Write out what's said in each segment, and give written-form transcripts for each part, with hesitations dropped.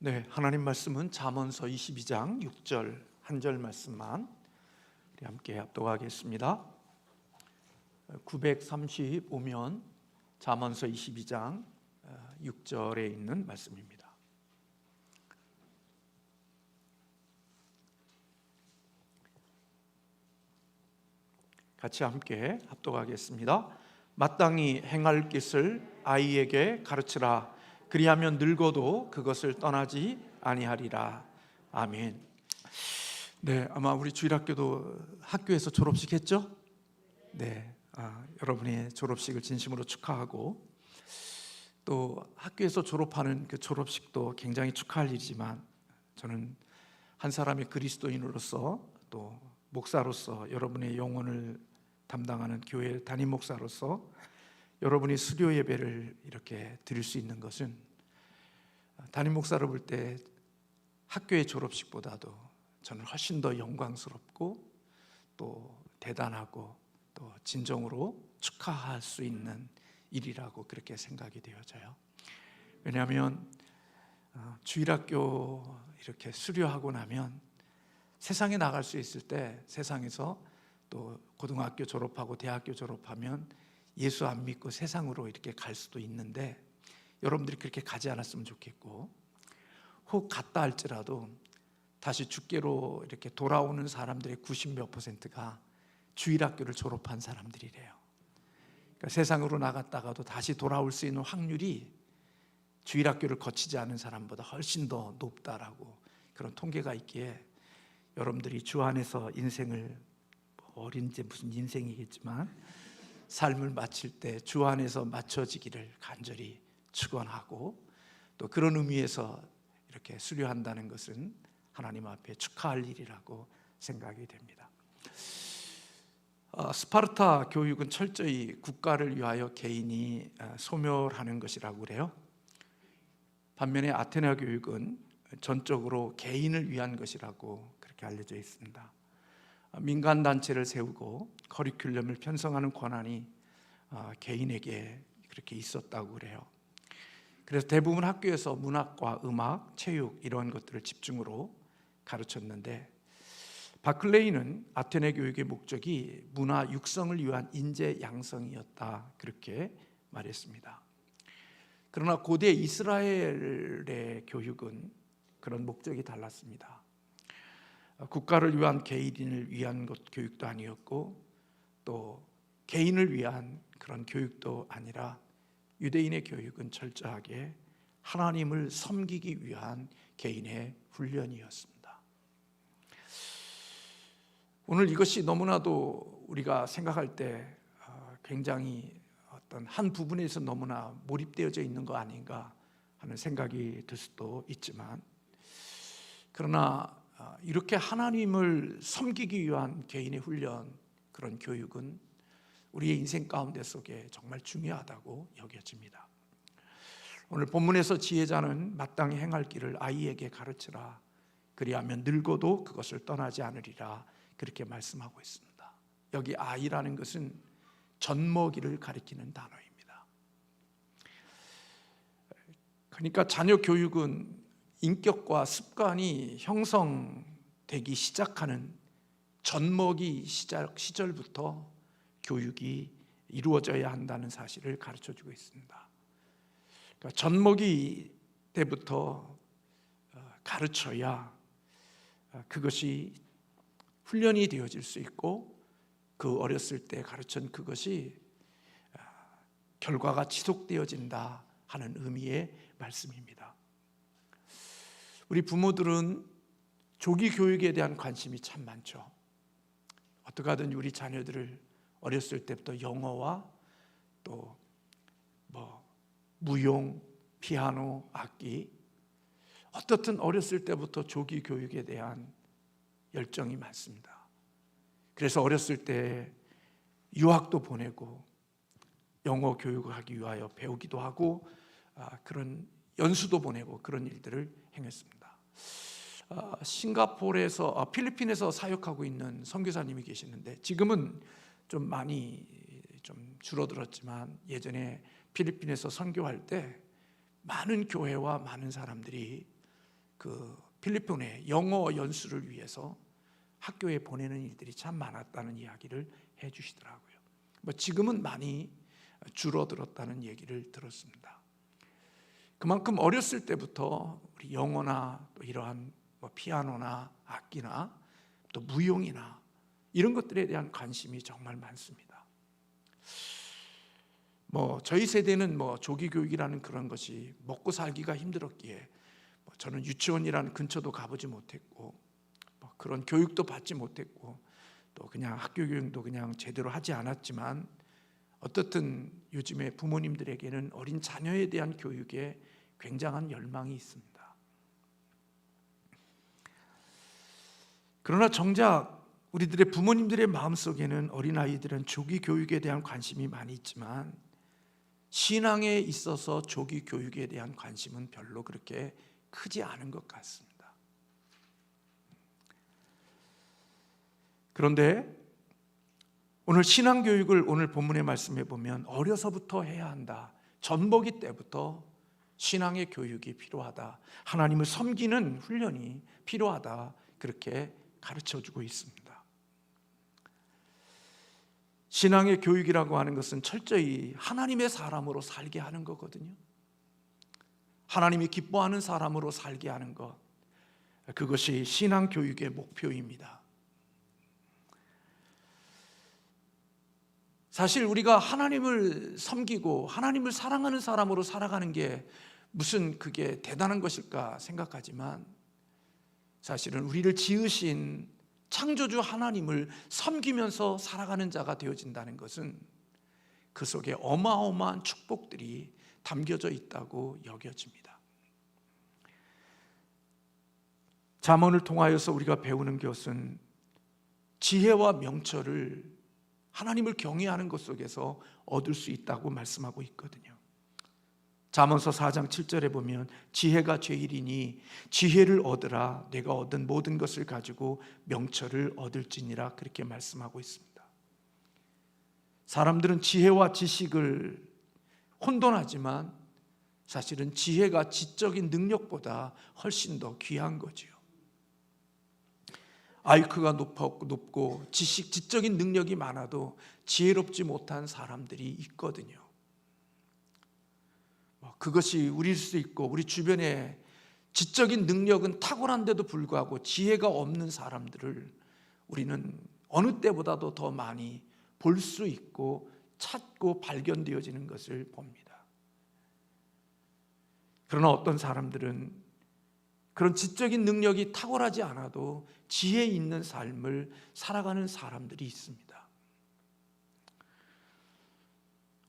네, 하나님 말씀은 잠언서 22장 6절 한 절 말씀만 우리 함께 합독하겠습니다. 935면 잠언서 22장 6절에 있는 말씀입니다. 같이 함께 합독하겠습니다. 마땅히 행할 것을 아이에게 가르치라. 그리하면 늙어도 그것을 떠나지 아니하리라. 아멘. 네, 아마 우리 주일학교도 학교에서 졸업식 했죠? 네, 여러분의 졸업식을 진심으로 축하하고, 또 학교에서 졸업하는 그 졸업식도 굉장히 축하할 일이지만, 저는 한 사람의 그리스도인으로서 또 목사로서, 여러분의 영혼을 담당하는 교회 담임 목사로서 여러분이 수료 예배를 이렇게 드릴 수 있는 것은, 담임 목사를 볼 때 학교의 졸업식보다도 저는 훨씬 더 영광스럽고 또 대단하고 또 진정으로 축하할 수 있는 일이라고 그렇게 생각이 되어져요. 왜냐하면 주일학교 이렇게 수료하고 나면 세상에 나갈 수 있을 때, 세상에서 또 고등학교 졸업하고 대학교 졸업하면 예수 안 믿고 세상으로 이렇게 갈 수도 있는데, 여러분들이 그렇게 가지 않았으면 좋겠고, 혹 갔다 할지라도 다시 주께로 이렇게 돌아오는 사람들의 90몇 %가 주일학교를 졸업한 사람들이래요. 그러니까 세상으로 나갔다가도 다시 돌아올 수 있는 확률이 주일학교를 거치지 않은 사람보다 훨씬 더 높다라고 그런 통계가 있기에, 여러분들이 주 안에서 인생을, 어린 이제 무슨 인생이겠지만 삶을 마칠 때 주 안에서 마쳐지기를 간절히 축원하고, 또 그런 의미에서 이렇게 수료한다는 것은 하나님 앞에 축하할 일이라고 생각이 됩니다. 스파르타 교육은 철저히 국가를 위하여 개인이 소멸하는 것이라고 그래요. 반면에 아테네 교육은 전적으로 개인을 위한 것이라고 그렇게 알려져 있습니다. 민간 단체를 세우고 커리큘럼을 편성하는 권한이 개인에게 그렇게 있었다고 그래요. 그래서 대부분 학교에서 문학과 음악, 체육 이런 것들을 집중으로 가르쳤는데, 바클레이는 아테네 교육의 목적이 문화 육성을 위한 인재 양성이었다 그렇게 말했습니다. 그러나 고대 이스라엘의 교육은 그런 목적이 달랐습니다. 국가를 위한 개인을 위한 교육도 아니었고, 또 개인을 위한 그런 교육도 아니라, 유대인의 교육은 철저하게 하나님을 섬기기 위한 개인의 훈련이었습니다. 오늘 이것이 너무나도 우리가 생각할 때 굉장히 어떤 한 부분에서 너무나 몰입되어져 있는 거 아닌가 하는 생각이 들 수도 있지만, 그러나 이렇게 하나님을 섬기기 위한 개인의 훈련, 그런 교육은 우리의 인생 가운데 속에 정말 중요하다고 여겨집니다. 오늘 본문에서 지혜자는 마땅히 행할 길을 아이에게 가르치라. 그리하면 늙어도 그것을 떠나지 않으리라 그렇게 말씀하고 있습니다. 여기 아이라는 것은 젖먹이를 가리키는 단어입니다. 그러니까 자녀 교육은 인격과 습관이 형성되기 시작하는 젖먹이 시절부터 교육이 이루어져야 한다는 사실을 가르쳐주고 있습니다. 그러니까 젖먹이 때부터 가르쳐야 그것이 훈련이 되어질 수 있고, 그 어렸을 때 가르친 그것이 결과가 지속되어진다 하는 의미의 말씀입니다. 우리 부모들은 조기 교육에 대한 관심이 참 많죠. 어떻게 하든 우리 자녀들을 어렸을 때부터 영어와 또 무용, 피아노, 악기, 어떻든 어렸을 때부터 조기 교육에 대한 열정이 많습니다. 그래서 어렸을 때 유학도 보내고 영어 교육을 하기 위하여 배우기도 하고, 그런 연수도 보내고 그런 일들을 행했습니다. 싱가포르에서, 필리핀에서 사역하고 있는 선교사님이 계시는데, 지금은 좀 많이 좀 줄어들었지만, 예전에 필리핀에서 선교할 때 많은 교회와 많은 사람들이 그 필리핀에 영어 연수를 위해서 학교에 보내는 일들이 참 많았다는 이야기를 해주시더라고요. 지금은 많이 줄어들었다는 얘기를 들었습니다. 그만큼 어렸을 때부터 우리 영어나 또 이러한 피아노나 악기나 또 무용이나 이런 것들에 대한 관심이 정말 많습니다. 저희 세대는 조기 교육이라는 그런 것이 먹고 살기가 힘들었기에 저는 유치원이라는 근처도 가보지 못했고 그런 교육도 받지 못했고 또 그냥 학교 교육도 그냥 제대로 하지 않았지만 어떻든 요즘에 부모님들에게는 어린 자녀에 대한 교육에 굉장한 열망이 있습니다. 그러나 정작 우리들의 부모님들의 마음속에는 어린아이들은 조기 교육에 대한 관심이 많이 있지만 신앙에 있어서 조기 교육에 대한 관심은 별로 그렇게 크지 않은 것 같습니다. 그런데 오늘 신앙교육을 오늘 본문의 말씀에 보면 어려서부터 해야 한다. 젖먹이 때부터 신앙의 교육이 필요하다. 하나님을 섬기는 훈련이 필요하다. 그렇게 가르쳐주고 있습니다. 신앙의 교육이라고 하는 것은 철저히 하나님의 사람으로 살게 하는 거거든요. 하나님이 기뻐하는 사람으로 살게 하는 것, 그것이 신앙 교육의 목표입니다. 사실 우리가 하나님을 섬기고 하나님을 사랑하는 사람으로 살아가는 게 무슨 그게 대단한 것일까 생각하지만 사실은 우리를 지으신 창조주 하나님을 섬기면서 살아가는 자가 되어진다는 것은 그 속에 어마어마한 축복들이 담겨져 있다고 여겨집니다. 잠언을 통하여서 우리가 배우는 것은 지혜와 명철을 하나님을 경외하는 것 속에서 얻을 수 있다고 말씀하고 있거든요. 잠언서 4장 7절에 보면 지혜가 제일이니 지혜를 얻으라. 내가 얻은 모든 것을 가지고 명철을 얻을지니라. 그렇게 말씀하고 있습니다. 사람들은 지혜와 지식을 혼돈하지만 사실은 지혜가 지적인 능력보다 훨씬 더 귀한 거지요. IQ가 높고 지적인 능력이 많아도 지혜롭지 못한 사람들이 있거든요. 그것이 우리일 수 있고 우리 주변에 지적인 능력은 탁월한데도 불구하고 지혜가 없는 사람들을 우리는 어느 때보다도 더 많이 볼 수 있고 찾고 발견되어지는 것을 봅니다. 그러나 어떤 사람들은 그런 지적인 능력이 탁월하지 않아도 지혜 있는 삶을 살아가는 사람들이 있습니다.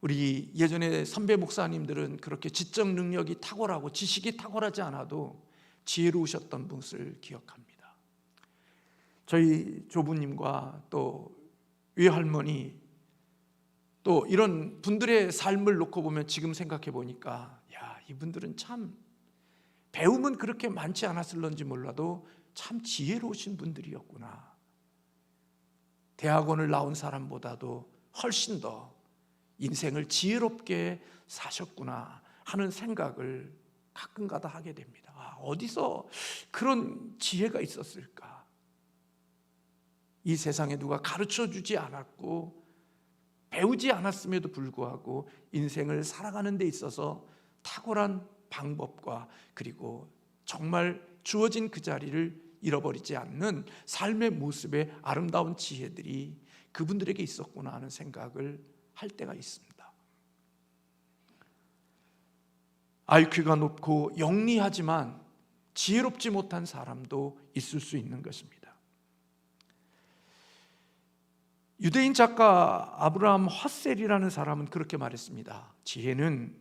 우리 예전에 선배 목사님들은 그렇게 지적 능력이 탁월하고 지식이 탁월하지 않아도 지혜로우셨던 분을 기억합니다. 저희 조부님과 또 외할머니 또 이런 분들의 삶을 놓고 보면 지금 생각해 보니까 이분들은 참 배움은 그렇게 많지 않았을런지 몰라도 참 지혜로우신 분들이었구나. 대학원을 나온 사람보다도 훨씬 더 인생을 지혜롭게 사셨구나 하는 생각을 가끔가다 하게 됩니다. 어디서 그런 지혜가 있었을까? 이 세상에 누가 가르쳐주지 않았고 배우지 않았음에도 불구하고 인생을 살아가는 데 있어서 탁월한 방법과 그리고 정말 주어진 그 자리를 잃어버리지 않는 삶의 모습의 아름다운 지혜들이 그분들에게 있었구나 하는 생각을 할 때가 있습니다. IQ가 높고 영리하지만 지혜롭지 못한 사람도 있을 수 있는 것입니다. 유대인 작가 아브라함 허셀이라는 사람은 그렇게 말했습니다. 지혜는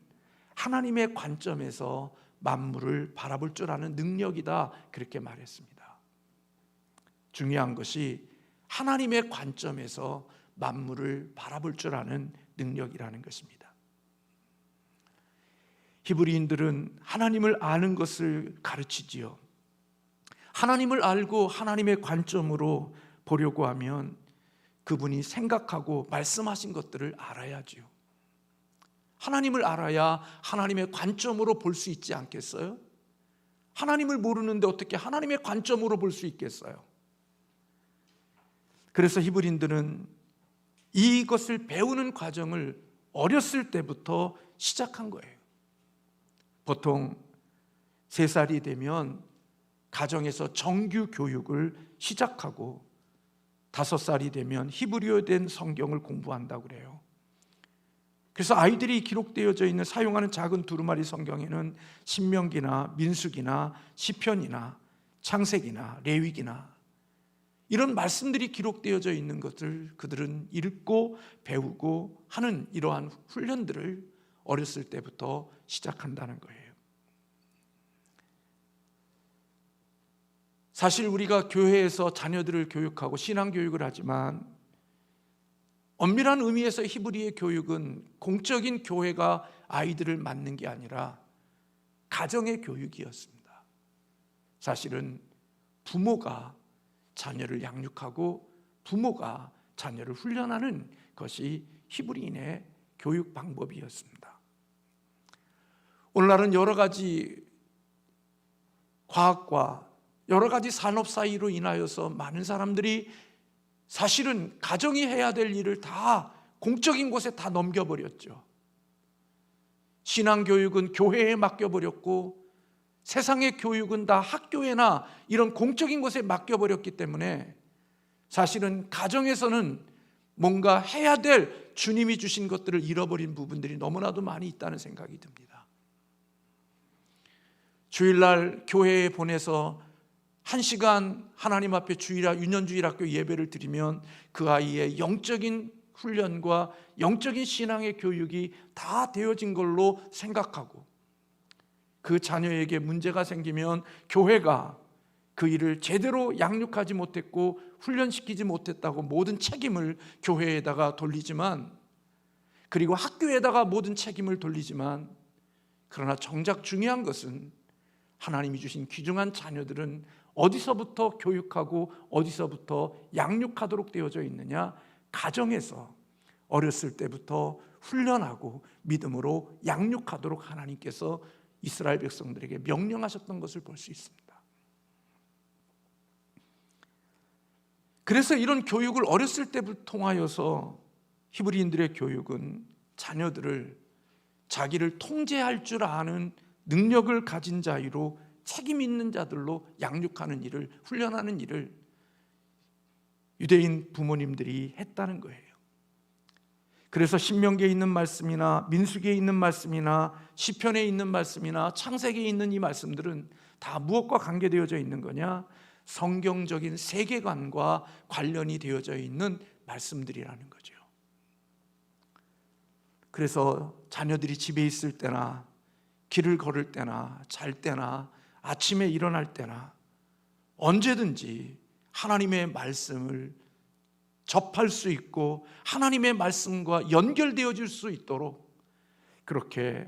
하나님의 관점에서 만물을 바라볼 줄 아는 능력이다. 그렇게 말했습니다. 중요한 것이 하나님의 관점에서 만물을 바라볼 줄 아는 능력이라는 것입니다. 히브리인들은 하나님을 아는 것을 가르치지요. 하나님을 알고 하나님의 관점으로 보려고 하면 그분이 생각하고 말씀하신 것들을 알아야지요. 하나님을 알아야 하나님의 관점으로 볼 수 있지 않겠어요? 하나님을 모르는데 어떻게 하나님의 관점으로 볼 수 있겠어요? 그래서 히브리인들은 이것을 배우는 과정을 어렸을 때부터 시작한 거예요. 보통 3살이 되면 가정에서 정규 교육을 시작하고 5살이 되면 히브리어에 된 성경을 공부한다고 그래요. 그래서 아이들이 기록되어져 있는 사용하는 작은 두루마리 성경에는 신명기나 민수기나 시편이나 창세기나 레위기나 이런 말씀들이 기록되어져 있는 것을 그들은 읽고 배우고 하는 이러한 훈련들을 어렸을 때부터 시작한다는 거예요. 사실 우리가 교회에서 자녀들을 교육하고 신앙교육을 하지만 엄밀한 의미에서 히브리의 교육은 공적인 교회가 아이들을 맡는 게 아니라 가정의 교육이었습니다. 사실은 부모가 자녀를 양육하고 부모가 자녀를 훈련하는 것이 히브리인의 교육 방법이었습니다. 오늘날은 여러 가지 과학과 여러 가지 산업 사이로 인하여서 많은 사람들이 사실은 가정이 해야 될 일을 다 공적인 곳에 다 넘겨버렸죠. 신앙교육은 교회에 맡겨버렸고 세상의 교육은 다 학교에나 이런 공적인 곳에 맡겨버렸기 때문에 사실은 가정에서는 뭔가 해야 될 주님이 주신 것들을 잃어버린 부분들이 너무나도 많이 있다는 생각이 듭니다. 주일날 교회에 보내서 1시간 하나님 앞에 유년주일학교 예배를 드리면 그 아이의 영적인 훈련과 영적인 신앙의 교육이 다 되어진 걸로 생각하고 그 자녀에게 문제가 생기면 교회가 그 일을 제대로 양육하지 못했고 훈련시키지 못했다고 모든 책임을 교회에다가 돌리지만, 그리고 학교에다가 모든 책임을 돌리지만, 그러나 정작 중요한 것은 하나님이 주신 귀중한 자녀들은 어디서부터 교육하고 어디서부터 양육하도록 되어져 있느냐? 가정에서 어렸을 때부터 훈련하고 믿음으로 양육하도록 하나님께서 이스라엘 백성들에게 명령하셨던 것을 볼 수 있습니다. 그래서 이런 교육을 어렸을 때부터 통하여서 히브리인들의 교육은 자녀들을 자기를 통제할 줄 아는 능력을 가진 자유로 책임 있는 자들로 양육하는 일을, 훈련하는 일을 유대인 부모님들이 했다는 거예요. 그래서 신명기에 있는 말씀이나 민수기에 있는 말씀이나 시편에 있는 말씀이나 창세기에 있는 이 말씀들은 다 무엇과 관계되어져 있는 거냐? 성경적인 세계관과 관련이 되어져 있는 말씀들이라는 거죠. 그래서 자녀들이 집에 있을 때나 길을 걸을 때나 잘 때나 아침에 일어날 때나 언제든지 하나님의 말씀을 접할 수 있고 하나님의 말씀과 연결되어질 수 있도록 그렇게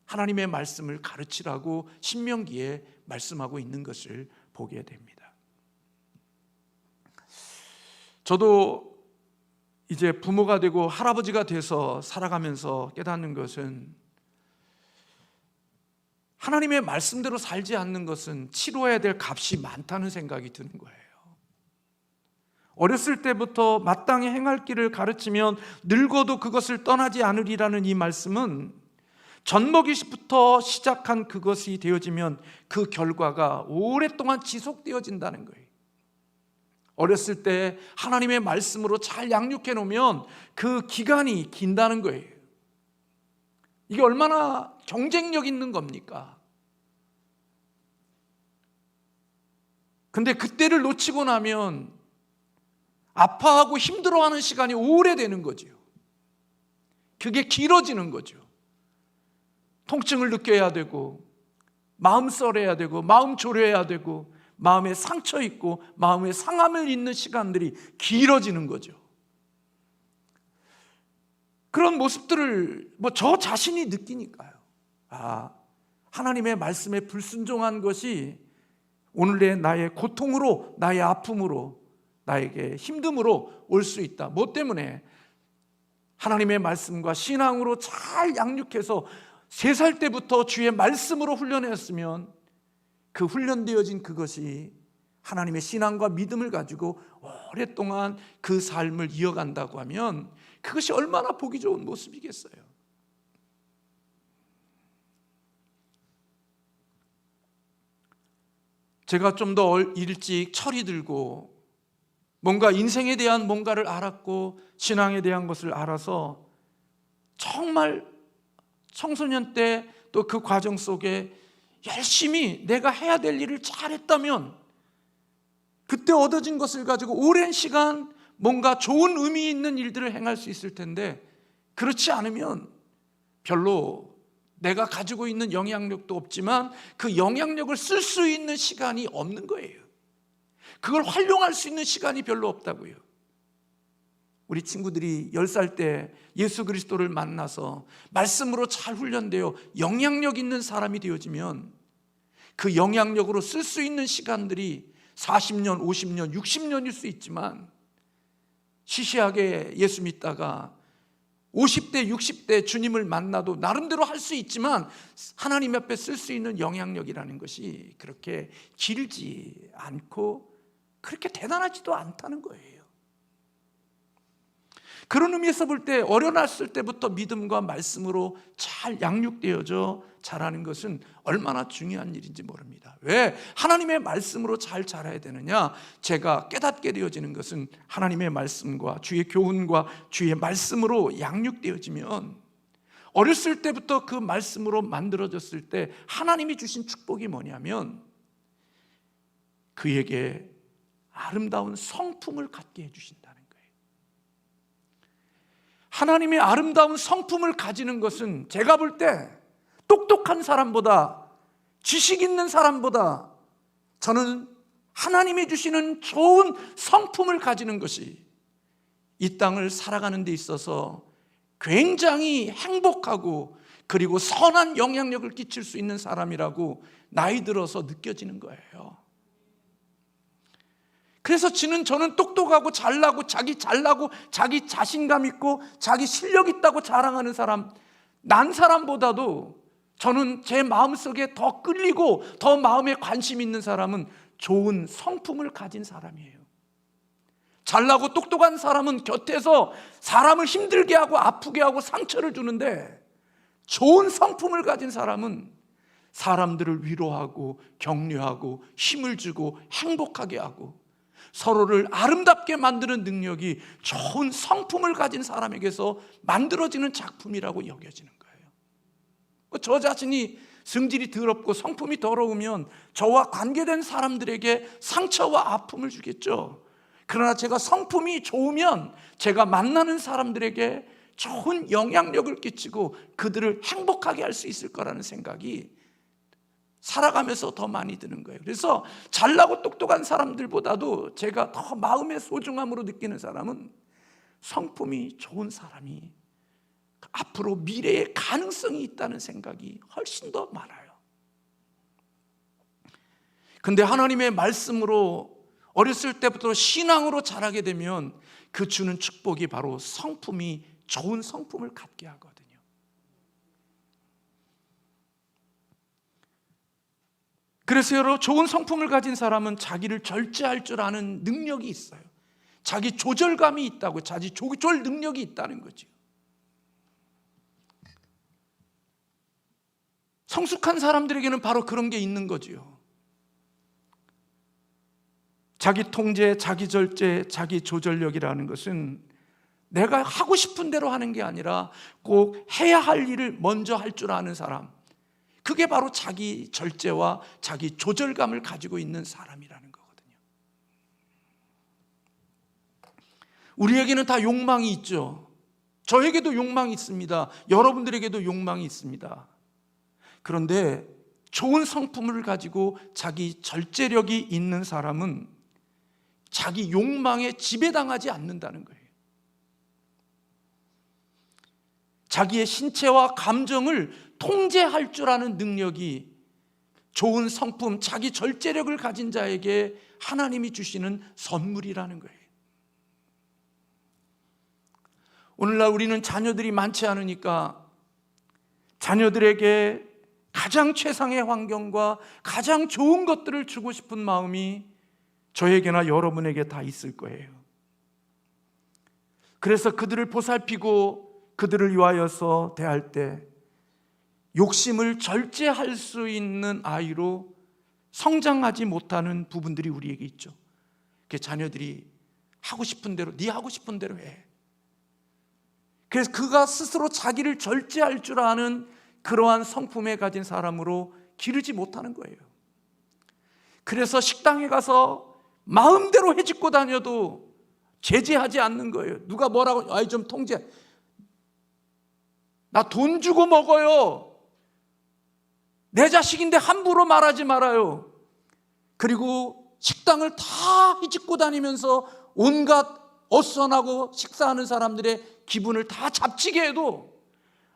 하나님의 말씀을 가르치라고 신명기에 말씀하고 있는 것을 보게 됩니다. 저도 이제 부모가 되고 할아버지가 돼서 살아가면서 깨닫는 것은, 하나님의 말씀대로 살지 않는 것은 치러야 될 값이 많다는 생각이 드는 거예요. 어렸을 때부터 마땅히 행할 길을 가르치면 늙어도 그것을 떠나지 않으리라는 이 말씀은 젖먹이부터 시작한 그것이 되어지면 그 결과가 오랫동안 지속되어진다는 거예요. 어렸을 때 하나님의 말씀으로 잘 양육해 놓으면 그 기간이 긴다는 거예요. 이게 얼마나 경쟁력 있는 겁니까? 근데 그때를 놓치고 나면 아파하고 힘들어하는 시간이 오래되는 거죠. 그게 길어지는 거죠. 통증을 느껴야 되고 마음 썰어야 되고 마음 졸여야 되고 마음에 상처 있고 마음에 상함을 입는 시간들이 길어지는 거죠. 그런 모습들을 저 자신이 느끼니까요. 하나님의 말씀에 불순종한 것이 오늘의 나의 고통으로, 나의 아픔으로, 나에게 힘듦으로 올 수 있다. 뭐 때문에? 하나님의 말씀과 신앙으로 잘 양육해서 3살 때부터 주의 말씀으로 훈련했으면 그 훈련되어진 그것이 하나님의 신앙과 믿음을 가지고 오랫동안 그 삶을 이어간다고 하면 그것이 얼마나 보기 좋은 모습이겠어요. 제가 좀 더 일찍 철이 들고 뭔가 인생에 대한 뭔가를 알았고 신앙에 대한 것을 알아서 정말 청소년 때 또 그 과정 속에 열심히 내가 해야 될 일을 잘했다면 그때 얻어진 것을 가지고 오랜 시간 뭔가 좋은 의미 있는 일들을 행할 수 있을 텐데, 그렇지 않으면 별로 내가 가지고 있는 영향력도 없지만 그 영향력을 쓸 수 있는 시간이 없는 거예요. 그걸 활용할 수 있는 시간이 별로 없다고요. 우리 친구들이 10살 때 예수 그리스도를 만나서 말씀으로 잘 훈련되어 영향력 있는 사람이 되어지면 그 영향력으로 쓸 수 있는 시간들이 40년, 50년, 60년일 수 있지만 시시하게 예수 믿다가 50대, 60대 주님을 만나도 나름대로 할 수 있지만 하나님 앞에 쓸 수 있는 영향력이라는 것이 그렇게 길지 않고 그렇게 대단하지도 않다는 거예요. 그런 의미에서 볼 때 어려놨을 때부터 믿음과 말씀으로 잘 양육되어져 자라는 것은 얼마나 중요한 일인지 모릅니다. 왜 하나님의 말씀으로 잘 자라야 되느냐? 제가 깨닫게 되어지는 것은 하나님의 말씀과 주의 교훈과 주의 말씀으로 양육되어지면 어렸을 때부터 그 말씀으로 만들어졌을 때 하나님이 주신 축복이 뭐냐면 그에게 아름다운 성품을 갖게 해주신다는 거예요. 하나님의 아름다운 성품을 가지는 것은 제가 볼 때 똑똑한 사람보다 지식 있는 사람보다 저는 하나님이 주시는 좋은 성품을 가지는 것이 이 땅을 살아가는 데 있어서 굉장히 행복하고 그리고 선한 영향력을 끼칠 수 있는 사람이라고 나이 들어서 느껴지는 거예요. 그래서 저는 똑똑하고 잘나고 자기 자신감 있고 자기 실력 있다고 자랑하는 사람, 난 사람보다도 저는 제 마음속에 더 끌리고 더 마음에 관심 있는 사람은 좋은 성품을 가진 사람이에요. 잘나고 똑똑한 사람은 곁에서 사람을 힘들게 하고 아프게 하고 상처를 주는데, 좋은 성품을 가진 사람은 사람들을 위로하고 격려하고 힘을 주고 행복하게 하고 서로를 아름답게 만드는 능력이 좋은 성품을 가진 사람에게서 만들어지는 작품이라고 여겨지는 거예요. 저 자신이 성질이 더럽고 성품이 더러우면 저와 관계된 사람들에게 상처와 아픔을 주겠죠. 그러나 제가 성품이 좋으면 제가 만나는 사람들에게 좋은 영향력을 끼치고 그들을 행복하게 할 수 있을 거라는 생각이 살아가면서 더 많이 드는 거예요. 그래서 잘나고 똑똑한 사람들보다도 제가 더 마음의 소중함으로 느끼는 사람은 성품이 좋은 사람이 앞으로 미래에 가능성이 있다는 생각이 훨씬 더 많아요. 근데 하나님의 말씀으로 어렸을 때부터 신앙으로 자라게 되면 그 주는 축복이 바로 성품이 좋은 성품을 갖게 하거든요. 그래서 여러분, 좋은 성품을 가진 사람은 자기를 절제할 줄 아는 능력이 있어요. 자기 조절감이 있다고, 자기 조절 능력이 있다는 거죠. 성숙한 사람들에게는 바로 그런 게 있는 거죠. 자기 통제, 자기 절제, 자기 조절력이라는 것은 내가 하고 싶은 대로 하는 게 아니라 꼭 해야 할 일을 먼저 할 줄 아는 사람, 그게 바로 자기 절제와 자기 조절감을 가지고 있는 사람이라는 거거든요. 우리에게는 다 욕망이 있죠. 저에게도 욕망이 있습니다. 여러분들에게도 욕망이 있습니다. 그런데 좋은 성품을 가지고 자기 절제력이 있는 사람은 자기 욕망에 지배당하지 않는다는 거예요. 자기의 신체와 감정을 통제할 줄 아는 능력이 좋은 성품, 자기 절제력을 가진 자에게 하나님이 주시는 선물이라는 거예요. 오늘날 우리는 자녀들이 많지 않으니까 자녀들에게 가장 최상의 환경과 가장 좋은 것들을 주고 싶은 마음이 저에게나 여러분에게 다 있을 거예요. 그래서 그들을 보살피고 그들을 위하여서 대할 때 욕심을 절제할 수 있는 아이로 성장하지 못하는 부분들이 우리에게 있죠. 그 자녀들이 하고 싶은 대로, 네 하고 싶은 대로 해. 그래서 그가 스스로 자기를 절제할 줄 아는 그러한 성품에 가진 사람으로 기르지 못하는 거예요. 그래서 식당에 가서 마음대로 해집고 다녀도 제재하지 않는 거예요. 누가 뭐라고, 아이 좀 통제, 나 돈 주고 먹어요. 내 자식인데 함부로 말하지 말아요. 그리고 식당을 다 헤집고 다니면서 온갖 어수선하고 식사하는 사람들의 기분을 다 잡치게 해도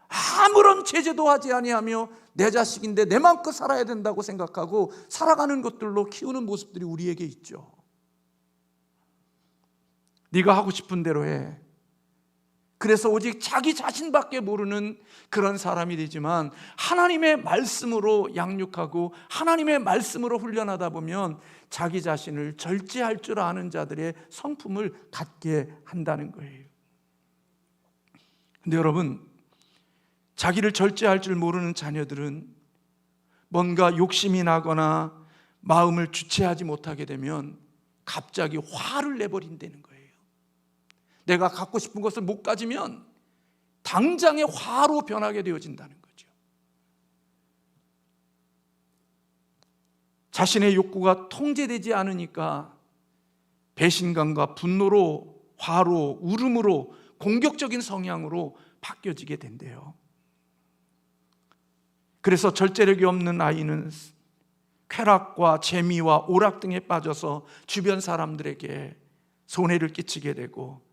아무런 제재도 하지 아니하며 내 자식인데 내 마음껏 살아야 된다고 생각하고 살아가는 것들로 키우는 모습들이 우리에게 있죠. 네가 하고 싶은 대로 해. 그래서 오직 자기 자신밖에 모르는 그런 사람이 되지만 하나님의 말씀으로 양육하고 하나님의 말씀으로 훈련하다 보면 자기 자신을 절제할 줄 아는 자들의 성품을 갖게 한다는 거예요. 근데 여러분, 자기를 절제할 줄 모르는 자녀들은 뭔가 욕심이 나거나 마음을 주체하지 못하게 되면 갑자기 화를 내버린다는 거예요. 내가 갖고 싶은 것을 못 가지면 당장의 화로 변하게 되어진다는 거죠. 자신의 욕구가 통제되지 않으니까 배신감과 분노로, 화로, 울음으로, 공격적인 성향으로 바뀌어지게 된대요. 그래서 절제력이 없는 아이는 쾌락과 재미와 오락 등에 빠져서 주변 사람들에게 손해를 끼치게 되고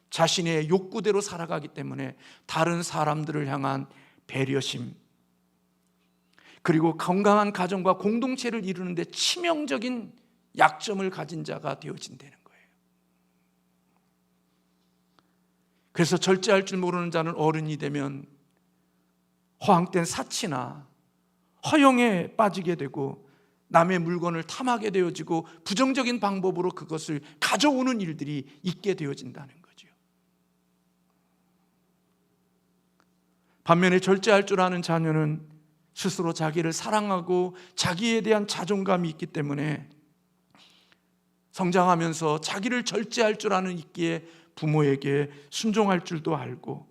자신의 욕구대로 살아가기 때문에 다른 사람들을 향한 배려심, 그리고 건강한 가정과 공동체를 이루는 데 치명적인 약점을 가진 자가 되어진다는 거예요. 그래서 절제할 줄 모르는 자는 어른이 되면 허황된 사치나 허용에 빠지게 되고 남의 물건을 탐하게 되어지고 부정적인 방법으로 그것을 가져오는 일들이 있게 되어진다는 거예요. 반면에 절제할 줄 아는 자녀는 스스로 자기를 사랑하고 자기에 대한 자존감이 있기 때문에 성장하면서 자기를 절제할 줄 아는 있기에 부모에게 순종할 줄도 알고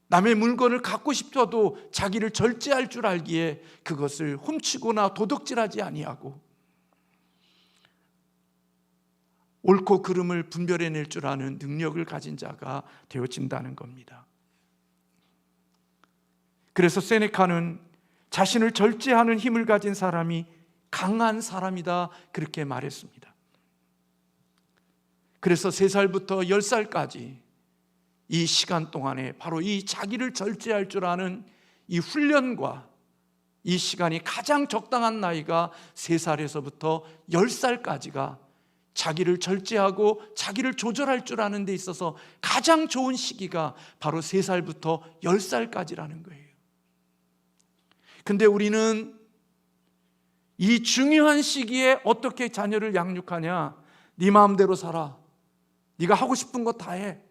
남의 물건을 갖고 싶어도 자기를 절제할 줄 알기에 그것을 훔치거나 도둑질하지 아니하고 옳고 그름을 분별해낼 줄 아는 능력을 가진 자가 되어진다는 겁니다. 그래서 세네카는 자신을 절제하는 힘을 가진 사람이 강한 사람이다, 그렇게 말했습니다. 그래서 3살부터 10살까지 이 시간 동안에 바로 이 자기를 절제할 줄 아는 이 훈련과 이 시간이 가장 적당한 나이가 3살에서부터 10살까지가 자기를 절제하고 자기를 조절할 줄 아는 데 있어서 가장 좋은 시기가 바로 3살부터 10살까지라는 거예요. 근데 우리는 이 중요한 시기에 어떻게 자녀를 양육하냐? 네 마음대로 살아. 네가 하고 싶은 거 다 해.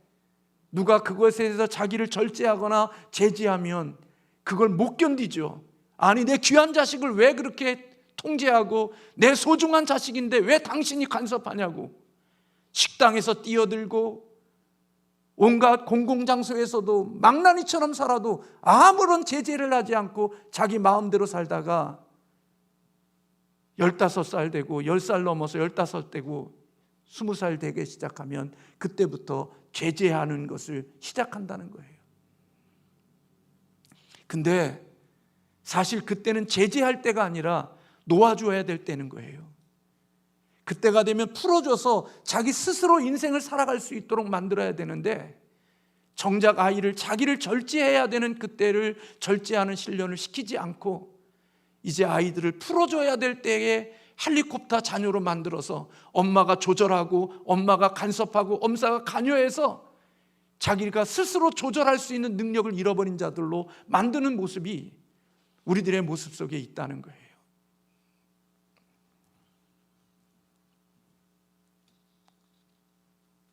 누가 그것에 대해서 자기를 절제하거나 제지하면 그걸 못 견디죠. 아니, 내 귀한 자식을 왜 그렇게 통제하고 내 소중한 자식인데 왜 당신이 간섭하냐고. 식당에서 뛰어들고 온갖 공공장소에서도 망나니처럼 살아도 아무런 제재를 하지 않고 자기 마음대로 살다가 15살 되고 10살 넘어서 15 되고 20살 되기 시작하면 그때부터 제재하는 것을 시작한다는 거예요. 근데 사실 그때는 제재할 때가 아니라 놓아줘야 될 때는 거예요. 그때가 되면 풀어줘서 자기 스스로 인생을 살아갈 수 있도록 만들어야 되는데 정작 아이를 자기를 절제해야 되는 그때를 절제하는 훈련을 시키지 않고 이제 아이들을 풀어줘야 될 때에 헬리콥터 자녀로 만들어서 엄마가 조절하고 엄마가 간섭하고 엄마가 관여해서 자기가 스스로 조절할 수 있는 능력을 잃어버린 자들로 만드는 모습이 우리들의 모습 속에 있다는 거예요.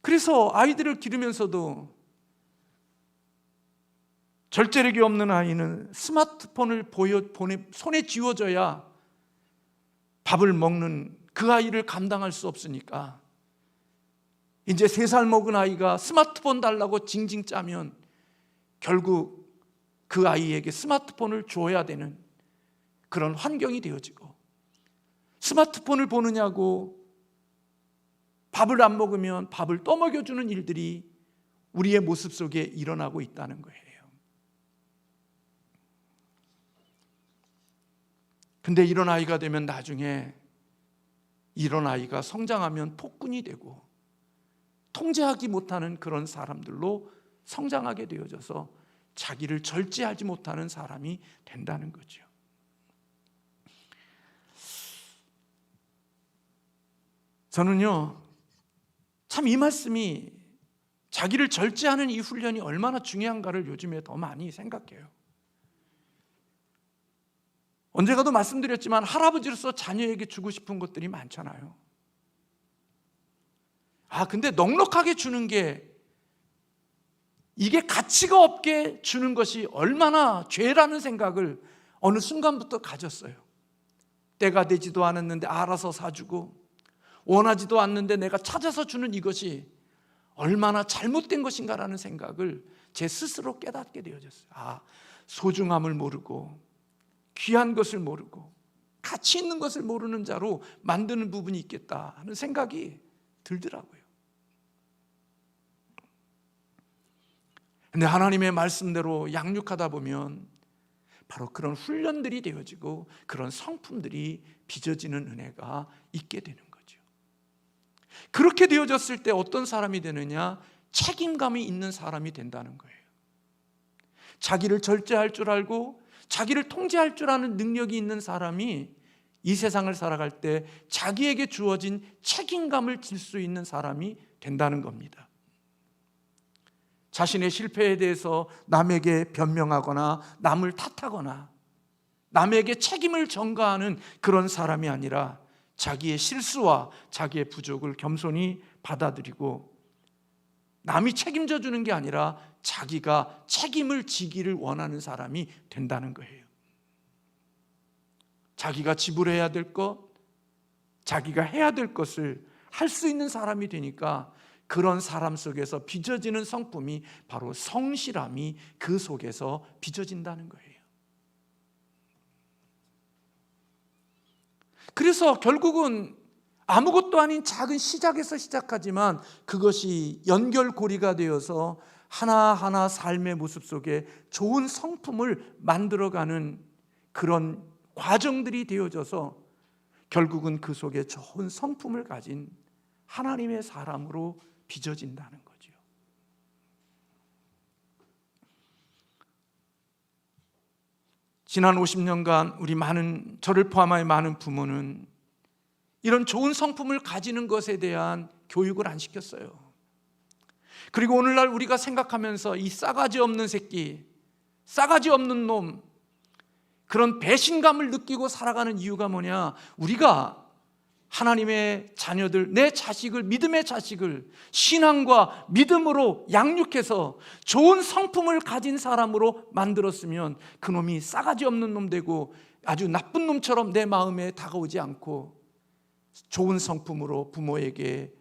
그래서 아이들을 기르면서도 절제력이 없는 아이는 스마트폰을 손에 쥐어줘야 밥을 먹는 그 아이를 감당할 수 없으니까 이제 3살 먹은 아이가 스마트폰 달라고 징징 짜면 결국 그 아이에게 스마트폰을 줘야 되는 그런 환경이 되어지고, 스마트폰을 보느냐고 밥을 안 먹으면 밥을 떠먹여주는 일들이 우리의 모습 속에 일어나고 있다는 거예요. 근데 이런 아이가 되면 나중에 이런 아이가 성장하면 폭군이 되고 통제하지 못하는 그런 사람들로 성장하게 되어져서 자기를 절제하지 못하는 사람이 된다는 거죠. 저는요, 참 이 말씀이 자기를 절제하는 이 훈련이 얼마나 중요한가를 요즘에 더 많이 생각해요. 언제가도 말씀드렸지만 할아버지로서 자녀에게 주고 싶은 것들이 많잖아요. 근데 넉넉하게 주는 게, 이게 가치가 없게 주는 것이 얼마나 죄라는 생각을 어느 순간부터 가졌어요. 때가 되지도 않았는데 알아서 사주고, 원하지도 않는데 내가 찾아서 주는 이것이 얼마나 잘못된 것인가라는 생각을 제 스스로 깨닫게 되어졌어요. 소중함을 모르고 귀한 것을 모르고 가치 있는 것을 모르는 자로 만드는 부분이 있겠다 하는 생각이 들더라고요. 근데 하나님의 말씀대로 양육하다 보면 바로 그런 훈련들이 되어지고 그런 성품들이 빚어지는 은혜가 있게 되는 거죠. 그렇게 되어졌을 때 어떤 사람이 되느냐? 책임감이 있는 사람이 된다는 거예요. 자기를 절제할 줄 알고 자기를 통제할 줄 아는 능력이 있는 사람이 이 세상을 살아갈 때 자기에게 주어진 책임감을 질 수 있는 사람이 된다는 겁니다. 자신의 실패에 대해서 남에게 변명하거나 남을 탓하거나 남에게 책임을 전가하는 그런 사람이 아니라 자기의 실수와 자기의 부족을 겸손히 받아들이고 남이 책임져 주는 게 아니라 자기가 책임을 지기를 원하는 사람이 된다는 거예요. 자기가 지불해야 될 것, 자기가 해야 될 것을 할 수 있는 사람이 되니까 그런 사람 속에서 빚어지는 성품이 바로 성실함이 그 속에서 빚어진다는 거예요. 그래서 결국은 아무것도 아닌 작은 시작에서 시작하지만 그것이 연결고리가 되어서 하나하나 삶의 모습 속에 좋은 성품을 만들어가는 그런 과정들이 되어져서 결국은 그 속에 좋은 성품을 가진 하나님의 사람으로 빚어진다는 거죠. 지난 50년간 우리 저를 포함하여 많은 부모는 이런 좋은 성품을 가지는 것에 대한 교육을 안 시켰어요. 그리고 오늘날 우리가 생각하면서 이 싸가지 없는 새끼, 싸가지 없는 놈, 그런 배신감을 느끼고 살아가는 이유가 뭐냐? 우리가 하나님의 자녀들, 내 자식을, 믿음의 자식을 신앙과 믿음으로 양육해서 좋은 성품을 가진 사람으로 만들었으면 그놈이 싸가지 없는 놈 되고 아주 나쁜 놈처럼 내 마음에 다가오지 않고 좋은 성품으로 부모에게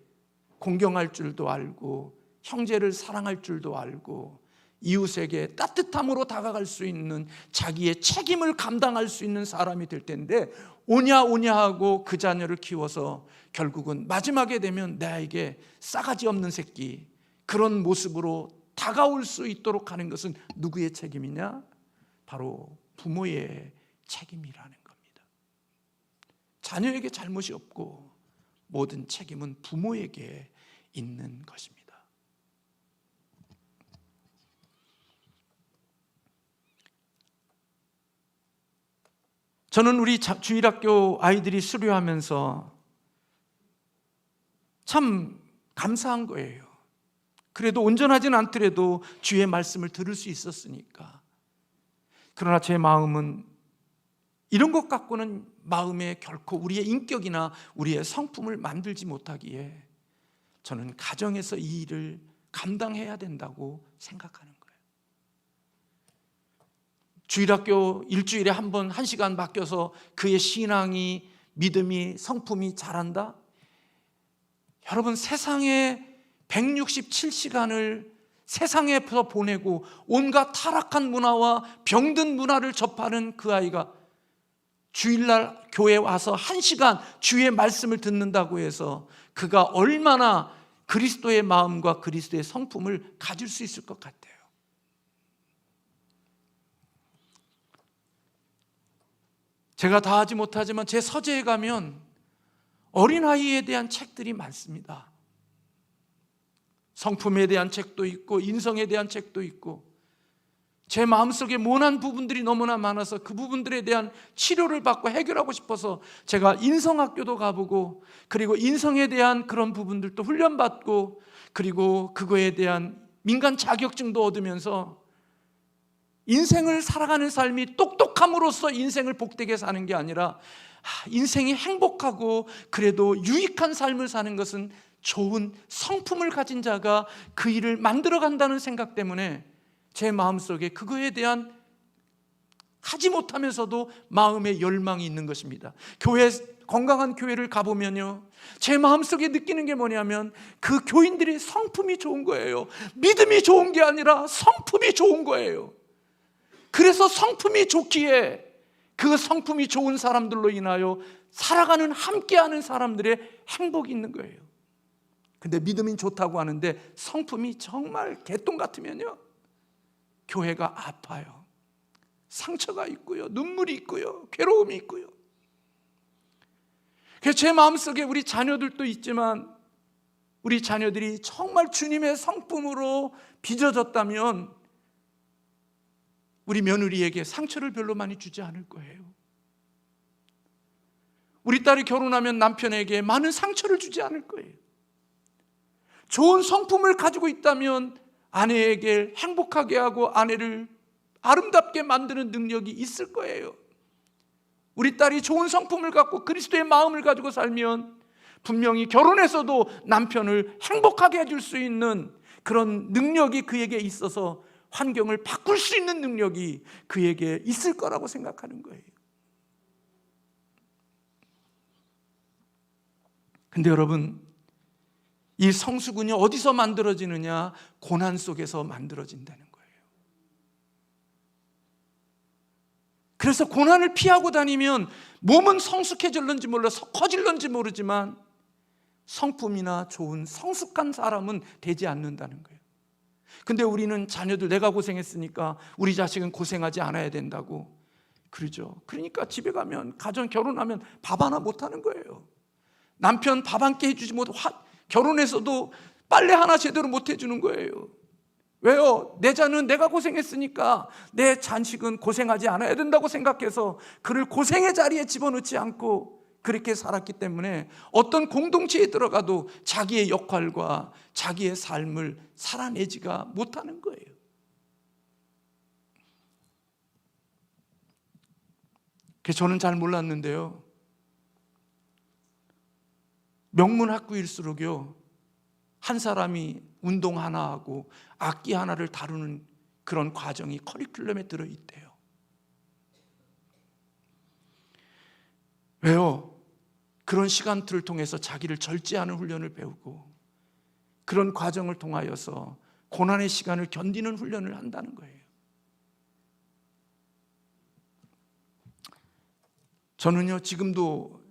공경할 줄도 알고 형제를 사랑할 줄도 알고 이웃에게 따뜻함으로 다가갈 수 있는 자기의 책임을 감당할 수 있는 사람이 될 텐데 오냐 하고 그 자녀를 키워서 결국은 마지막에 되면 나에게 싸가지 없는 새끼, 그런 모습으로 다가올 수 있도록 하는 것은 누구의 책임이냐? 바로 부모의 책임이라는 겁니다. 자녀에게 잘못이 없고 모든 책임은 부모에게 있는 것입니다. 저는 우리 주일학교 아이들이 수료하면서 참 감사한 거예요. 그래도 온전하진 않더라도 주의 말씀을 들을 수 있었으니까. 그러나 제 마음은 이런 것 갖고는 마음에 결코 우리의 인격이나 우리의 성품을 만들지 못하기에 저는 가정에서 이 일을 감당해야 된다고 생각하는 거예요. 주일학교 일주일에 한 번 1시간 맡겨서 그의 신앙이, 믿음이, 성품이 자란다? 여러분, 세상에 167시간을 세상에서 보내고 온갖 타락한 문화와 병든 문화를 접하는 그 아이가 주일날 교회에 와서 1시간 주의 말씀을 듣는다고 해서 그가 얼마나 그리스도의 마음과 그리스도의 성품을 가질 수 있을 것 같아요. 제가 다 하지 못하지만 제 서재에 가면 어린아이에 대한 책들이 많습니다. 성품에 대한 책도 있고 인성에 대한 책도 있고, 제 마음속에 모난 부분들이 너무나 많아서 그 부분들에 대한 치료를 받고 해결하고 싶어서 제가 인성학교도 가보고, 그리고 인성에 대한 그런 부분들도 훈련받고, 그리고 그거에 대한 민간 자격증도 얻으면서 인생을 살아가는 삶이 똑똑함으로써 인생을 복되게 사는 게 아니라 인생이 행복하고 그래도 유익한 삶을 사는 것은 좋은 성품을 가진 자가 그 일을 만들어 간다는 생각 때문에 제 마음속에 그거에 대한 하지 못하면서도 마음의 열망이 있는 것입니다. 건강한 교회를 가보면요, 제 마음속에 느끼는 게 뭐냐면 그 교인들이 성품이 좋은 거예요. 믿음이 좋은 게 아니라 성품이 좋은 거예요. 그래서 성품이 좋기에 그 성품이 좋은 사람들로 인하여 살아가는, 함께하는 사람들의 행복이 있는 거예요. 근데 믿음이 좋다고 하는데 성품이 정말 개똥 같으면요, 교회가 아파요. 상처가 있고요, 눈물이 있고요, 괴로움이 있고요. 그래서 제 마음속에 우리 자녀들도 있지만, 우리 자녀들이 정말 주님의 성품으로 빚어졌다면 우리 며느리에게 상처를 별로 많이 주지 않을 거예요. 우리 딸이 결혼하면 남편에게 많은 상처를 주지 않을 거예요. 좋은 성품을 가지고 있다면 아내에게 행복하게 하고 아내를 아름답게 만드는 능력이 있을 거예요. 우리 딸이 좋은 성품을 갖고 그리스도의 마음을 가지고 살면 분명히 결혼해서도 남편을 행복하게 해줄 수 있는 그런 능력이 그에게 있어서 환경을 바꿀 수 있는 능력이 그에게 있을 거라고 생각하는 거예요. 근데 여러분, 이 성수군이 어디서 만들어지느냐? 고난 속에서 만들어진다는 거예요. 그래서 고난을 피하고 다니면 몸은 성숙해질는지 몰라서 커질는지 모르지만 성품이나 좋은 성숙한 사람은 되지 않는다는 거예요. 근데 우리는 자녀들, 내가 고생했으니까 우리 자식은 고생하지 않아야 된다고 그러죠. 그러니까 집에 가면, 가정 결혼하면 밥 하나 못 하는 거예요. 남편 밥 한 끼 해주지 못하고 결혼해서도 빨래 하나 제대로 못 해주는 거예요. 왜요? 내 자는 내가 고생했으니까 내 자식은 고생하지 않아야 된다고 생각해서 그를 고생의 자리에 집어넣지 않고 그렇게 살았기 때문에 어떤 공동체에 들어가도 자기의 역할과 자기의 삶을 살아내지가 못하는 거예요. 그래서 저는 잘 몰랐는데요, 명문학부일수록요, 한 사람이 운동 하나 하고 악기 하나를 다루는 그런 과정이 커리큘럼에 들어있대요. 왜요? 그런 시간들을 통해서 자기를 절제하는 훈련을 배우고 그런 과정을 통하여서 고난의 시간을 견디는 훈련을 한다는 거예요. 저는요, 지금도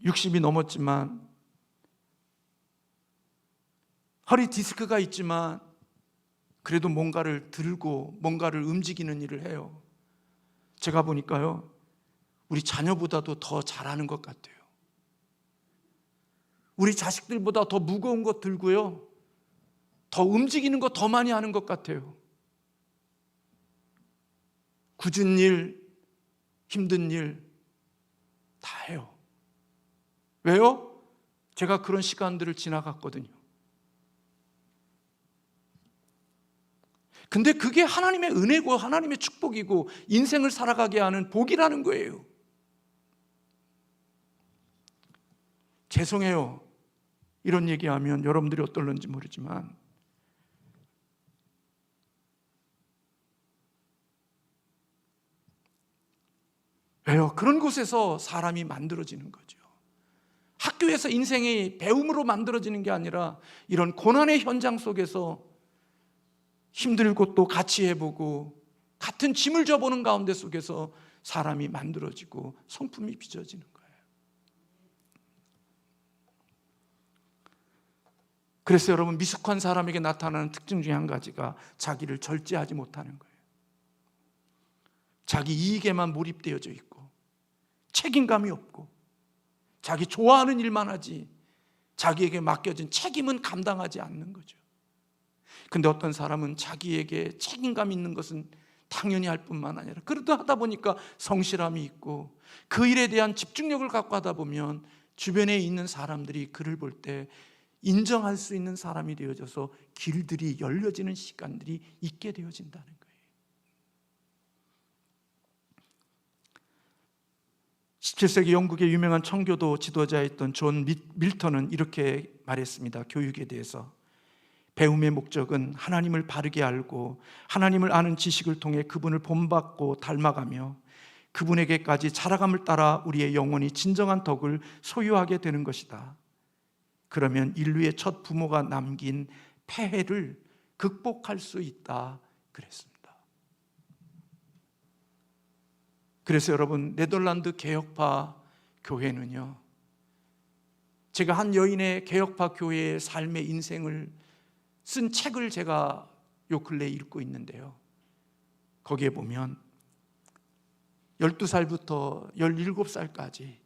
60이 넘었지만 허리 디스크가 있지만 그래도 뭔가를 들고 뭔가를 움직이는 일을 해요. 제가 보니까요, 우리 자녀보다도 더 잘하는 것 같아요. 우리 자식들보다 더 무거운 것 들고요, 더 움직이는 거 더 많이 하는 것 같아요. 굳은 일, 힘든 일 다 해요. 왜요? 제가 그런 시간들을 지나갔거든요. 근데 그게 하나님의 은혜고 하나님의 축복이고 인생을 살아가게 하는 복이라는 거예요. 죄송해요. 이런 얘기하면 여러분들이 어떨는지 모르지만 왜요? 그런 곳에서 사람이 만들어지는 거죠. 학교에서 인생의 배움으로 만들어지는 게 아니라 이런 고난의 현장 속에서 힘들고 또 같이 해보고 같은 짐을 져보는 가운데 속에서 사람이 만들어지고 성품이 빚어지는 거예요. 그래서 여러분, 미숙한 사람에게 나타나는 특징 중에 한 가지가 자기를 절제하지 못하는 거예요. 자기 이익에만 몰입되어져 있고 책임감이 없고 자기 좋아하는 일만 하지 자기에게 맡겨진 책임은 감당하지 않는 거죠. 근데 어떤 사람은 자기에게 책임감 있는 것은 당연히 할 뿐만 아니라 그러다 하다 보니까 성실함이 있고 그 일에 대한 집중력을 갖고 하다 보면 주변에 있는 사람들이 그를 볼 때 인정할 수 있는 사람이 되어져서 길들이 열려지는 시간들이 있게 되어진다는 거예요. 17세기 영국의 유명한 청교도 지도자였던 존 밀턴은 이렇게 말했습니다. 교육에 대해서 배움의 목적은 하나님을 바르게 알고 하나님을 아는 지식을 통해 그분을 본받고 닮아가며 그분에게까지 자라감을 따라 우리의 영혼이 진정한 덕을 소유하게 되는 것이다. 그러면 인류의 첫 부모가 남긴 폐해를 극복할 수 있다 그랬습니다. 그래서 여러분, 네덜란드 개혁파 교회는요, 제가 한 여인의 개혁파 교회의 삶의 인생을 쓴 책을 제가 요 근래에 읽고 있는데요, 거기에 보면 12살부터 17살까지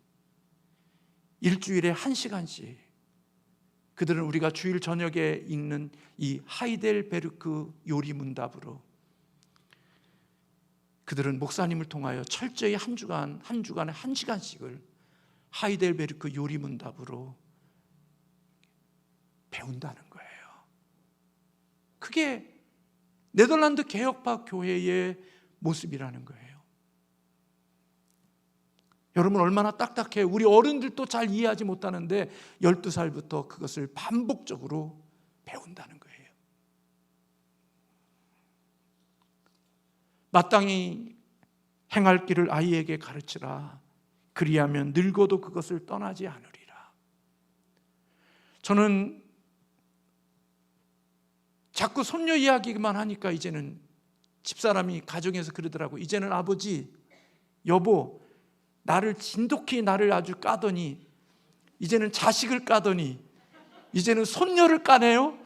일주일에 1시간씩 그들은 우리가 주일 저녁에 읽는 이 하이델베르크 요리문답으로 그들은 목사님을 통하여 철저히 한 주간에 1시간씩을 하이델베르크 요리문답으로 배운다는 거예요. 그게 네덜란드 개혁파 교회의 모습이라는 거예요. 여러분, 얼마나 딱딱해. 우리 어른들도 잘 이해하지 못하는데 12살부터 그것을 반복적으로 배운다는 거예요. 마땅히 행할 길을 아이에게 가르치라. 그리하면 늙어도 그것을 떠나지 않으리라. 저는 자꾸 손녀 이야기만 하니까 이제는 집사람이 가정에서 그러더라고. 이제는 아버지, 여보, 나를 아주 까더니 이제는 자식을 까더니 이제는 손녀를 까네요.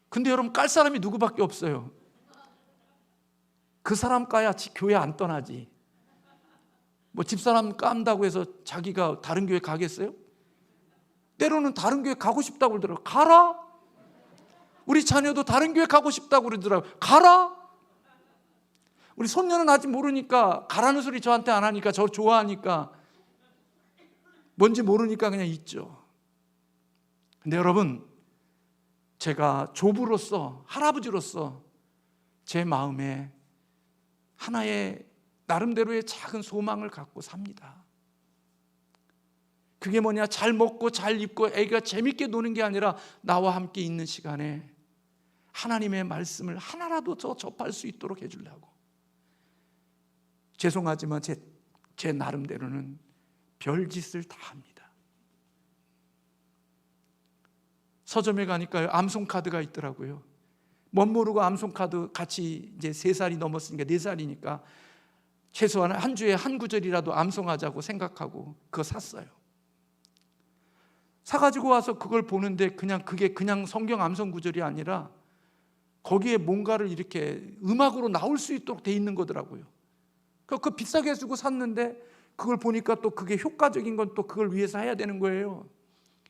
근데 여러분, 깔 사람이 누구밖에 없어요. 그 사람 까야 교회 안 떠나지. 뭐 집사람 깐다고 해서 자기가 다른 교회 가겠어요? 때로는 다른 교회 가고 싶다고 그러더라고요. 가라. 우리 자녀도 다른 교회 가고 싶다고 그러더라고요. 가라. 우리 손녀는 아직 모르니까 가라는 소리 저한테 안 하니까, 저 좋아하니까 뭔지 모르니까 그냥 있죠. 근데 여러분, 제가 조부로서, 할아버지로서 제 마음에 하나의 나름대로의 작은 소망을 갖고 삽니다. 그게 뭐냐? 잘 먹고 잘 입고 애가 재밌게 노는 게 아니라 나와 함께 있는 시간에 하나님의 말씀을 하나라도 더 접할 수 있도록 해주려고. 죄송하지만 제 나름대로는 별짓을 다 합니다. 서점에 가니까 암송카드가 있더라고요. 멋 모르고 암송카드 같이 이제 3살이 넘었으니까 4살이니까 최소한 한 주에 한 구절이라도 암송하자고 생각하고 그거 샀어요. 사가지고 와서 그걸 보는데 그게 그냥 성경 암송 구절이 아니라 거기에 뭔가를 이렇게 음악으로 나올 수 있도록 돼 있는 거더라고요. 그 비싸게 주고 샀는데 그걸 보니까 또 그게 효과적인 건 또 그걸 위해서 해야 되는 거예요.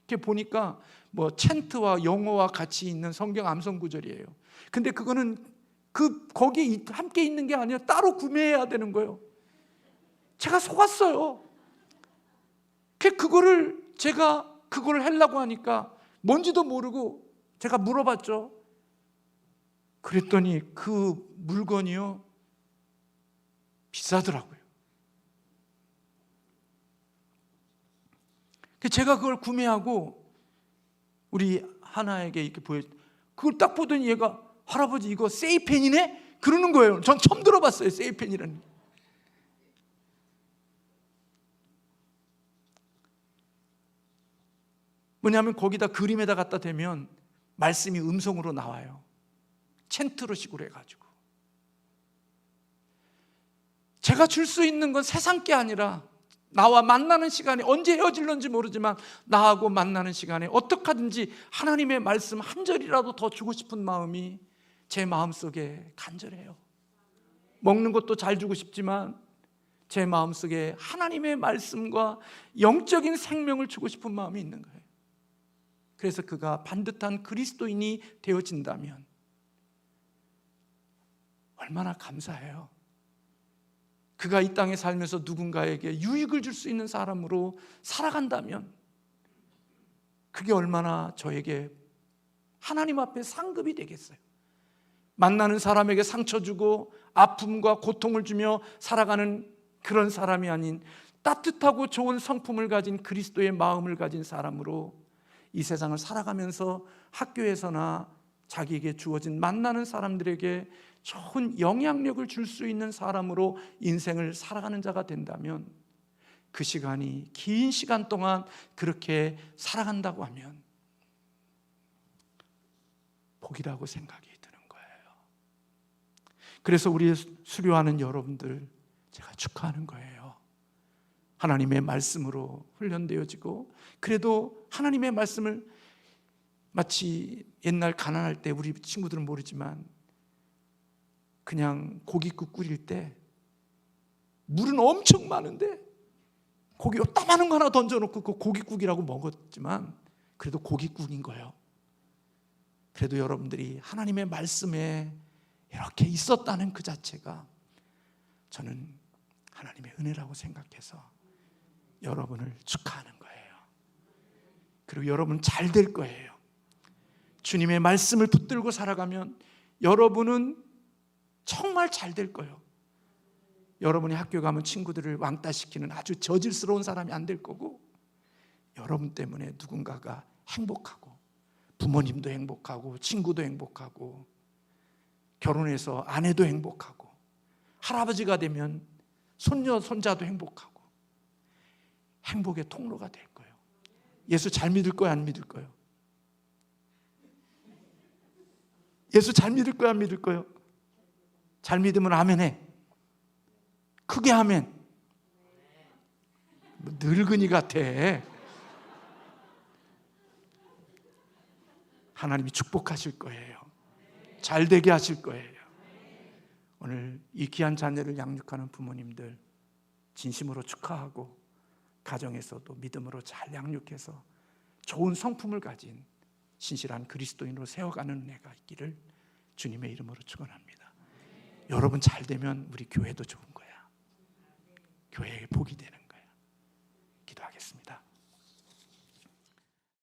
이렇게 보니까 뭐 챈트와 영어와 같이 있는 성경 암송 구절이에요. 근데 그거는 거기에 함께 있는 게 아니라 따로 구매해야 되는 거예요. 제가 속았어요. 제가 그거를 하려고 하니까 뭔지도 모르고 제가 물어봤죠. 그랬더니 그 물건이요, 비싸더라고요. 제가 그걸 구매하고 우리 하나에게 이렇게 그걸 딱 보더니 얘가 할아버지 이거 세이펜이네? 그러는 거예요. 전 처음 들어봤어요, 세이펜이라는 게. 뭐냐면 거기다 그림에다 갖다 대면 말씀이 음성으로 나와요. 챈트로식으로 해가지고. 제가 줄 수 있는 건 세상 게 아니라 나와 만나는 시간에, 언제 헤어질런지 모르지만 나하고 만나는 시간에 어떻게 하든지 하나님의 말씀 한 절이라도 더 주고 싶은 마음이 제 마음속에 간절해요. 먹는 것도 잘 주고 싶지만 제 마음속에 하나님의 말씀과 영적인 생명을 주고 싶은 마음이 있는 거예요. 그래서 그가 반듯한 그리스도인이 되어진다면 얼마나 감사해요. 그가 이 땅에 살면서 누군가에게 유익을 줄 수 있는 사람으로 살아간다면 그게 얼마나 저에게 하나님 앞에 상급이 되겠어요. 만나는 사람에게 상처 주고 아픔과 고통을 주며 살아가는 그런 사람이 아닌 따뜻하고 좋은 성품을 가진 그리스도의 마음을 가진 사람으로 이 세상을 살아가면서 학교에서나 자기에게 주어진 만나는 사람들에게 좋은 영향력을 줄 수 있는 사람으로 인생을 살아가는 자가 된다면, 그 시간이 긴 시간 동안 그렇게 살아간다고 하면 복이라고 생각이 드는 거예요. 그래서 우리 수료하는 여러분들 제가 축하하는 거예요. 하나님의 말씀으로 훈련되어지고, 그래도 하나님의 말씀을 마치 옛날 가난할 때 우리 친구들은 모르지만 그냥 고깃국 끓일 때 물은 엄청 많은데 고기 요따만한 거 하나 던져놓고 그 고깃국이라고 먹었지만 그래도 고깃국인 거예요. 그래도 여러분들이 하나님의 말씀에 이렇게 있었다는 그 자체가 저는 하나님의 은혜라고 생각해서 여러분을 축하하는 거예요. 그리고 여러분 잘 될 거예요. 주님의 말씀을 붙들고 살아가면 여러분은 정말 잘 될 거예요. 여러분이 학교 가면 친구들을 왕따시키는 아주 저질스러운 사람이 안 될 거고, 여러분 때문에 누군가가 행복하고, 부모님도 행복하고, 친구도 행복하고, 결혼해서 아내도 행복하고, 할아버지가 되면 손녀, 손자도 행복하고, 행복의 통로가 될 거예요. 예수 잘 믿을 거야, 안 믿을 거예요? 예수 잘 믿을 거야, 안 믿을 거예요? 잘 믿으면 아멘 해. 크게 아멘. 늙은이 같아. 하나님이 축복하실 거예요. 잘 되게 하실 거예요. 오늘 이 귀한 자녀를 양육하는 부모님들 진심으로 축하하고, 가정에서도 믿음으로 잘 양육해서 좋은 성품을 가진 신실한 그리스도인으로 세워가는 은혜가 있기를 주님의 이름으로 축원합니다. 여러분 잘 되면 우리 교회도 좋은 거야. 교회에 복이 되는 거야.